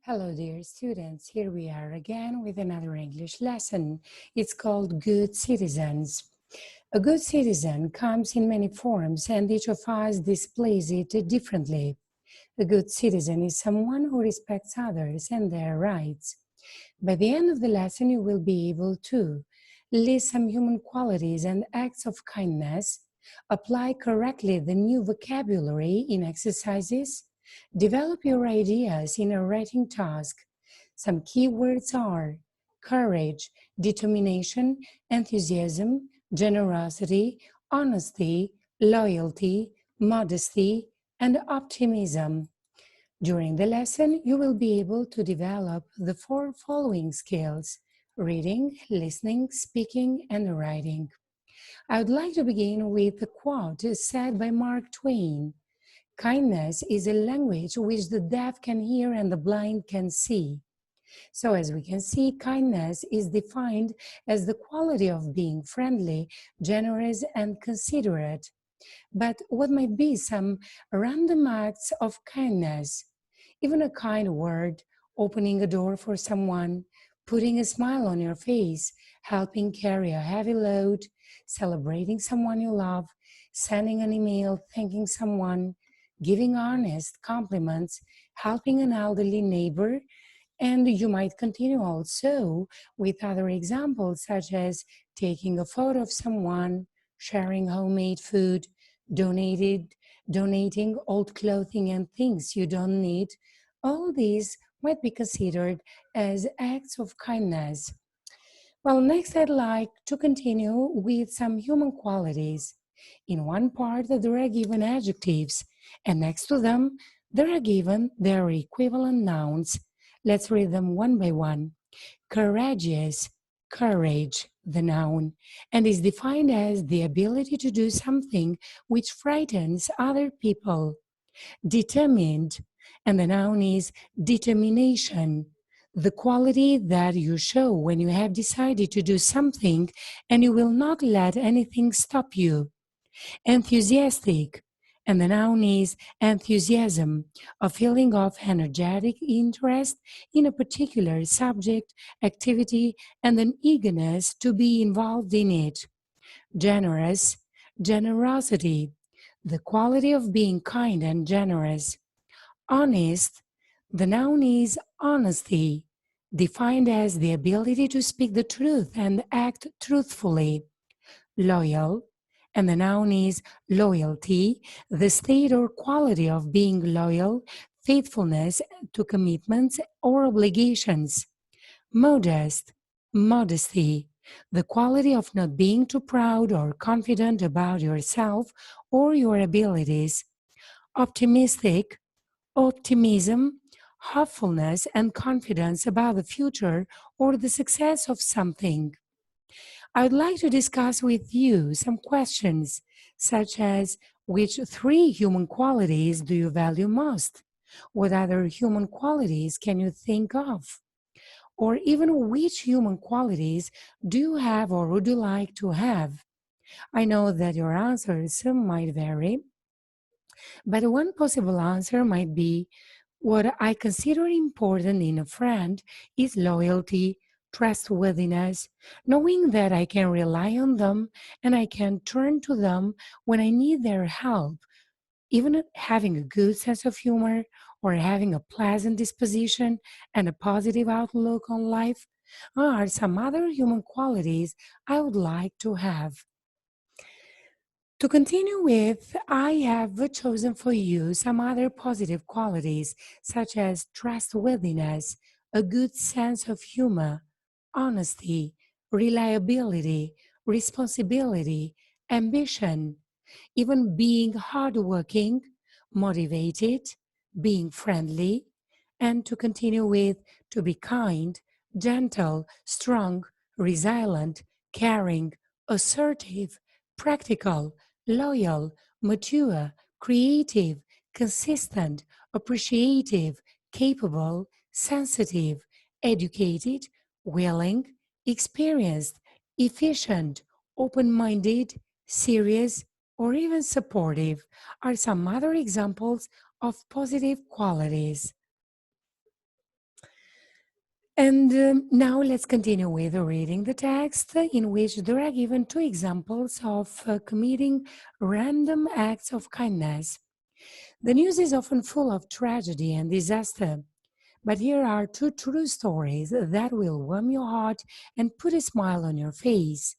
Hello, dear students. Here we are again with another English lesson. It's called Good Citizens. A good citizen comes in many forms, and each of us displays it differently. A good citizen is someone who respects others and their rights. By the end of the lesson, you will be able to list some human qualities and acts of kindness, apply correctly the new vocabulary in exercises, develop your ideas in a writing task. Some keywords are courage, determination, enthusiasm, generosity, honesty, loyalty, modesty, and optimism. During the lesson, you will be able to develop the four following skills: reading, listening, speaking, and writing. I would like to begin with a quote said by Mark Twain. Kindness is a language which the deaf can hear and the blind can see. So as we can see, kindness is defined as the quality of being friendly, generous, and considerate. But what might be some random acts of kindness? Even a kind word, opening a door for someone, putting a smile on your face, helping carry a heavy load, celebrating someone you love, sending an email, thanking someone, giving honest compliments, helping an elderly neighbor, and you might continue also with other examples such as taking a photo of someone, sharing homemade food, donated, donating old clothing and things you don't need. All these might be considered as acts of kindness. Well, next I'd like to continue with some human qualities. In one part, there are given adjectives, and next to them, there are given their equivalent nouns. Let's read them one by one. Courageous, courage, the noun, and is defined as the ability to do something which frightens other people. Determined, and the noun is determination, the quality that you show when you have decided to do something and you will not let anything stop you. Enthusiastic, and the noun is enthusiasm, a feeling of energetic interest in a particular subject, activity, and an eagerness to be involved in it. Generous, generosity, the quality of being kind and generous. Honest, the noun is honesty, defined as the ability to speak the truth and act truthfully. Loyal, and the noun is loyalty, the state or quality of being loyal, faithfulness to commitments or obligations. Modest, modesty, the quality of not being too proud or confident about yourself or your abilities. Optimistic, optimism, hopefulness, and confidence about the future or the success of something. I would like to discuss with you some questions, such as which three human qualities do you value most? What other human qualities can you think of? Or even which human qualities do you have or would you like to have? I know that your answers might vary, but one possible answer might be what I consider important in a friend is loyalty, trustworthiness, knowing that I can rely on them and I can turn to them when I need their help. Even having a good sense of humor or having a pleasant disposition and a positive outlook on life are some other human qualities I would like to have. To continue with, I have chosen for you some other positive qualities such as trustworthiness, a good sense of humor, honesty, reliability, responsibility, ambition, even being hardworking, motivated, being friendly, and to continue with to be kind, gentle, strong, resilient, caring, assertive, practical, loyal, mature, creative, consistent, appreciative, capable, sensitive, educated, willing, experienced, efficient, open minded, serious, or even supportive are some other examples of positive qualities. And now let's continue with reading the text, in which there are given two examples of committing random acts of kindness. The news is often full of tragedy and disaster, but here are two true stories that will warm your heart and put a smile on your face.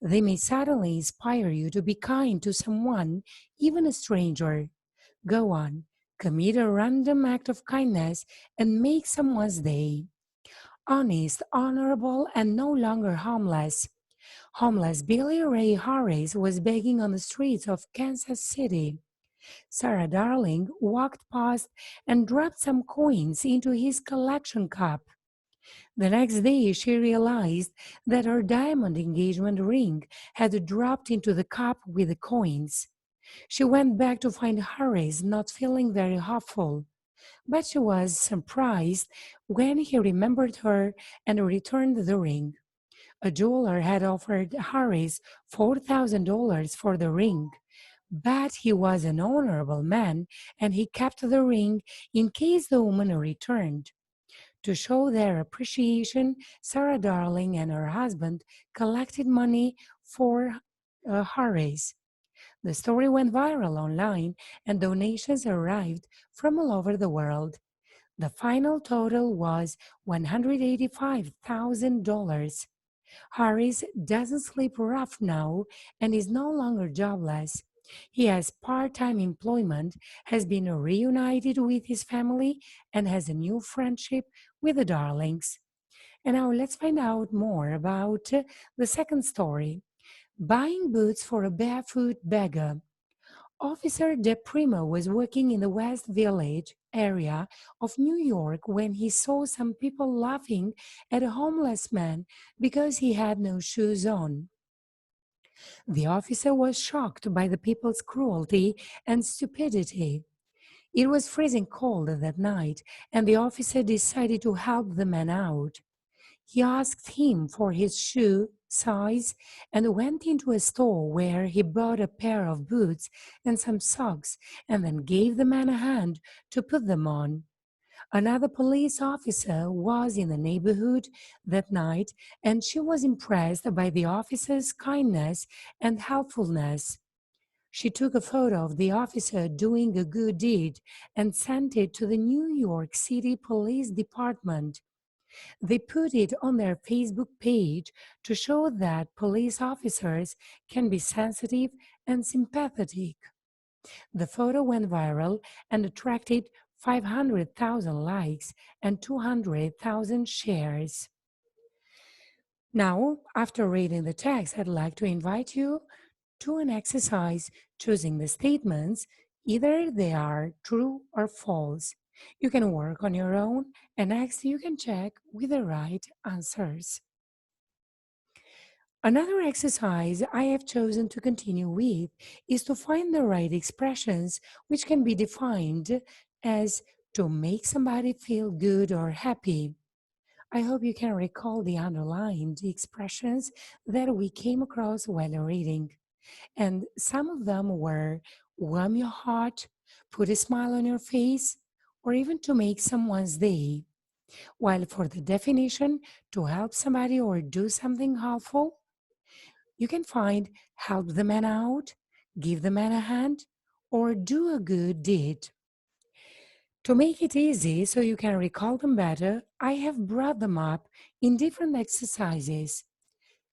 They may suddenly inspire you to be kind to someone, even a stranger. Go on, commit a random act of kindness and make someone's day. Honest, honorable, and no longer homeless. Homeless Billy Ray Harris was begging on the streets of Kansas City. Sarah Darling walked past and dropped some coins into his collection cup. The next day, she realized that her diamond engagement ring had dropped into the cup with the coins. She went back to find Harris not feeling very hopeful, but she was surprised when he remembered her and returned the ring. A jeweler had offered Harris $4,000 for the ring, but he was an honorable man and he kept the ring in case the woman returned. To show their appreciation, Sarah Darling and her husband collected money for Harris. The story went viral online and donations arrived from all over the world. The final total was $185,000. Harris doesn't sleep rough now and is no longer jobless. He has part time employment, has been reunited with his family, and has a new friendship with the Darlings. And now let's find out more about the second story, buying boots for a barefoot beggar. Officer De Primo was working in the West Village area of New York when he saw some people laughing at a homeless man because he had no shoes on. The officer was shocked by the people's cruelty and stupidity. It was freezing cold that night, and the officer decided to help the man out. He asked him for his shoe size and went into a store where he bought a pair of boots and some socks and then gave the man a hand to put them on. Another police officer was in the neighborhood that night and she was impressed by the officer's kindness and helpfulness. She took a photo of the officer doing a good deed and sent it to the New York City Police Department. They put it on their Facebook page to show that police officers can be sensitive and sympathetic. The photo went viral and attracted 500,000 likes and 200,000 shares. Now, after reading the text, I'd like to invite you to an exercise choosing the statements, either they are true or false. You can work on your own and next you can check with the right answers. Another exercise I have chosen to continue with is to find the right expressions which can be defined as to make somebody feel good or happy. I hope you can recall the underlined expressions that we came across while reading. And some of them were warm your heart, put a smile on your face, or even to make someone's day. While for the definition, to help somebody or do something helpful, you can find help the man out, give the man a hand, or do a good deed. To make it easy so you can recall them better, I have brought them up in different exercises.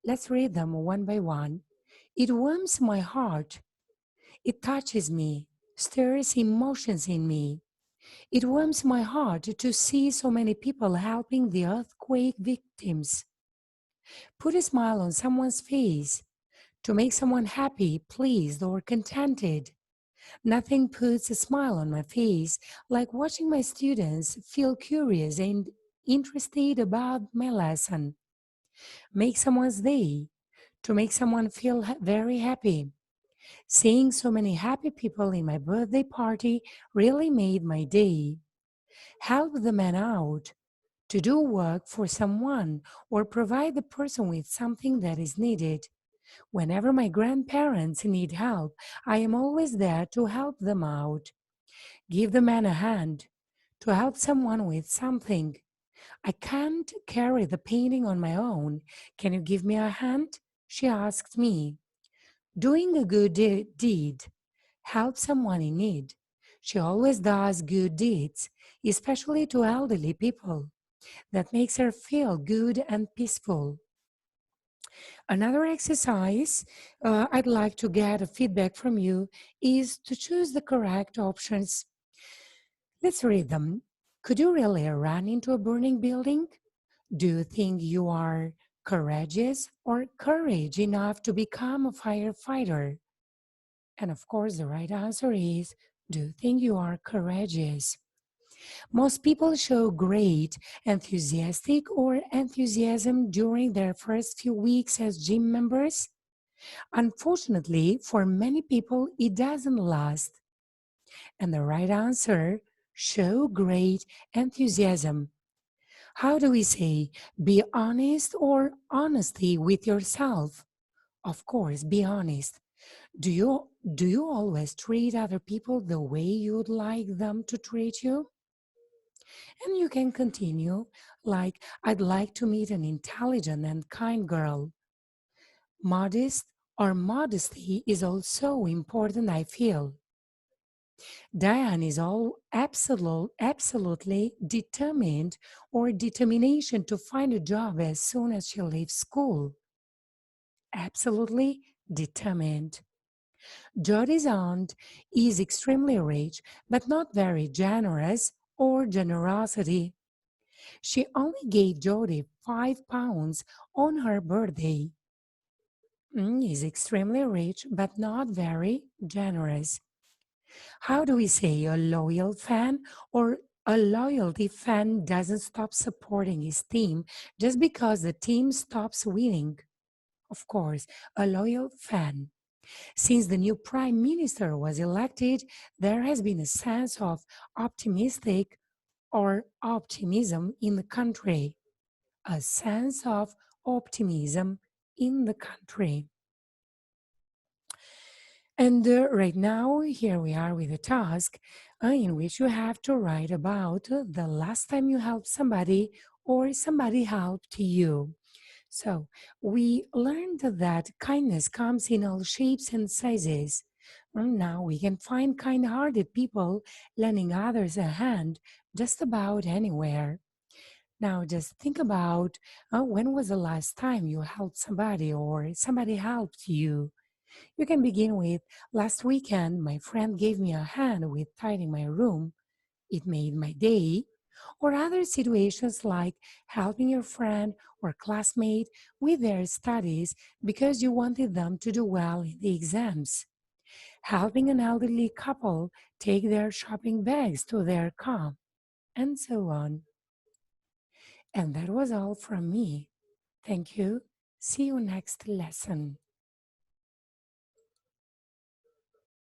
Let's read them one by one. It warms my heart. It touches me, stirs emotions in me. It warms my heart to see so many people helping the earthquake victims. Put a smile on someone's face to make someone happy, pleased, or contented. Nothing puts a smile on my face like watching my students feel curious and interested about my lesson. Make someone's day to make someone feel very happy. Seeing so many happy people in my birthday party really made my day. Help the man out to do work for someone or provide the person with something that is needed. Whenever my grandparents need help, I am always there to help them out. Give the man a hand to help someone with something. I can't carry the painting on my own. Can you give me a hand? She asked me. Doing a good deed helps someone in need. She always does good deeds, especially to elderly people. That makes her feel good and peaceful. Another exercise I'd like to get a feedback from you is to choose the correct options. Let's read them. Could you really run into a burning building? Do you think you are courageous or courage enough to become a firefighter? And of course, the right answer is, do you think you are courageous? Most people show great enthusiastic or enthusiasm during their first few weeks as gym members. Unfortunately, for many people, it doesn't last. And the right answer, show great enthusiasm. How do we say, be honest or honesty with yourself? Of course, be honest. Do you always treat other people the way you'd like them to treat you? And you can continue like, I'd like to meet an intelligent and kind girl. Modest or modesty is also important, I feel. Diane is all absolutely determined or determination to find a job as soon as she leaves school. Absolutely determined. Jodi's aunt is extremely rich, but not very generous or generosity. She only gave Jodi £5 on her birthday. Is extremely rich, but not very generous. How do we say a loyal fan or a loyalty fan doesn't stop supporting his team just because the team stops winning? Of course, a loyal fan. Since the new prime minister was elected, there has been a sense of optimistic or optimism in the country. A sense of optimism in the country. And right now, here we are with a task in which you have to write about the last time you helped somebody or somebody helped you. So, we learned that kindness comes in all shapes and sizes. Now we can find kind hearted people lending others a hand just about anywhere. Now, just think about when was the last time you helped somebody or somebody helped you? You can begin with, last weekend, my friend gave me a hand with tidying my room. It made my day. Or other situations like helping your friend or classmate with their studies because you wanted them to do well in the exams. Helping an elderly couple take their shopping bags to their car, and so on. And that was all from me. Thank you. See you next lesson.